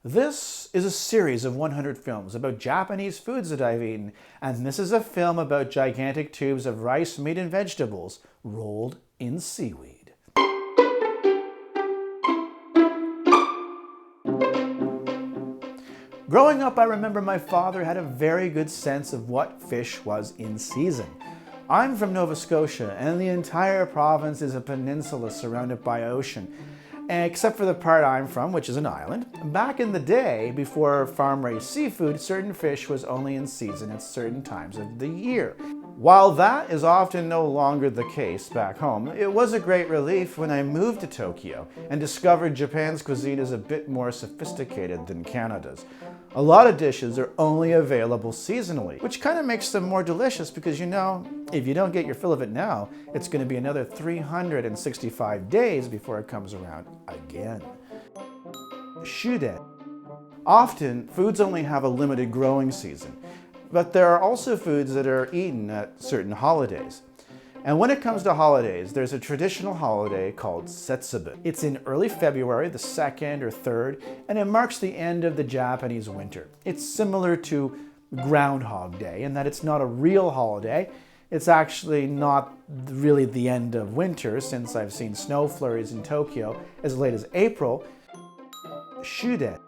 This is a series of 100 films about Japanese foods that I've eaten, and this is a film about gigantic tubes of rice, meat, and vegetables rolled in seaweed. Growing up, I remember my father had a very good sense of what fish was in season. I'm from Nova Scotia, and the entire province is a peninsula surrounded by ocean. Except for the part I'm from, which is an island. Back in the day, before farm-raised seafood, certain fish was only in season at certain times of the year. While that is often no longer the case back home, it was a great relief when I moved to Tokyo and discovered Japan's cuisine is a bit more sophisticated than Canada's. A lot of dishes are only available seasonally, which kind of makes them more delicious because, you know, if you don't get your fill of it now, it's going to be another 365 days before it comes around again. Shuden. Often, foods only have a limited growing season, but there are also foods that are eaten at certain holidays. And when it comes to holidays, there's a traditional holiday called Setsubun. It's in early February, the 2nd or 3rd, and it marks the end of the Japanese winter. It's similar to Groundhog Day in that it's not a real holiday. It's actually not really the end of winter, since I've seen snow flurries in Tokyo as late as April. Shuden.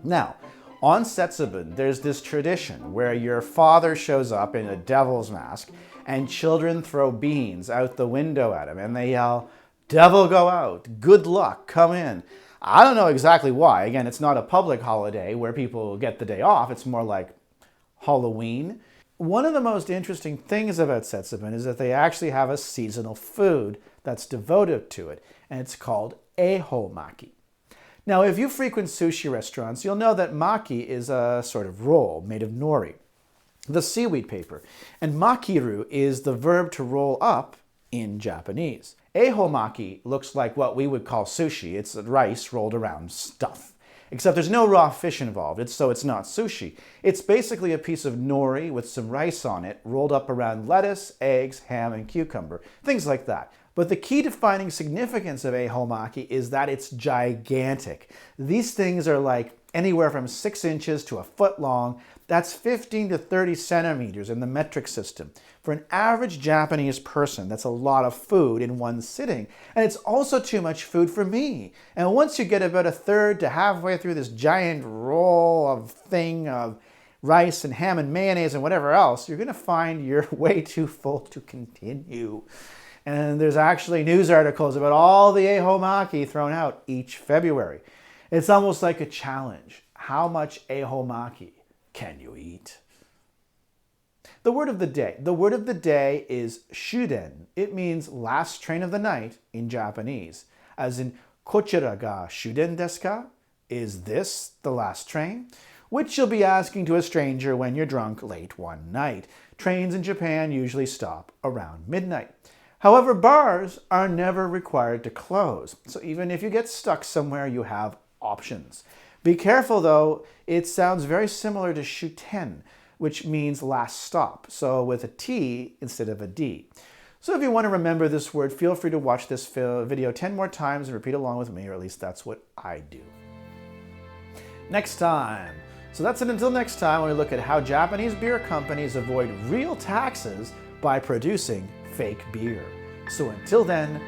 Now, on Setsubun, there's this tradition where your father shows up in a devil's mask and children throw beans out the window at him and they yell, "Devil go out, good luck, come in." I don't know exactly why. Again, it's not a public holiday where people get the day off. It's more like Halloween. One of the most interesting things about Setsubun is that they actually have a seasonal food that's devoted to it, and it's called ehomaki. Now, if you frequent sushi restaurants, you'll know that maki is a sort of roll made of nori, the seaweed paper, and makiru is the verb to roll up in Japanese. Ehomaki looks like what we would call sushi. It's rice rolled around stuff. Except there's no raw fish involved, so it's not sushi. It's basically a piece of nori with some rice on it, rolled up around lettuce, eggs, ham, and cucumber, things like that. But the key defining significance of ehomaki is that it's gigantic. These things are like anywhere from 6 inches to a foot long. That's 15 to 30 centimeters in the metric system. For an average Japanese person, that's a lot of food in one sitting. And it's also too much food for me. And once you get about a third to halfway through this giant roll of rice and ham and mayonnaise and whatever else, you're going to find you're way too full to continue. And there's actually news articles about all the ehomaki thrown out each February. It's almost like a challenge. How much ehomaki can you eat? The word of the day. The word of the day is shuden. It means last train of the night in Japanese. As in, Kochira ga shuden desu ka? Is this the last train? Which you'll be asking to a stranger when you're drunk late one night. Trains in Japan usually stop around midnight. However, bars are never required to close. So even if you get stuck somewhere, you have options. Be careful though, it sounds very similar to shuten, which means last stop, so with a T instead of a D. So if you want to remember this word, feel free to watch this video 10 more times and repeat along with me, or at least that's what I do. Next time. So that's it until next time, when we look at how Japanese beer companies avoid real taxes by producing fake beer. So until then,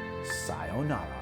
sayonara.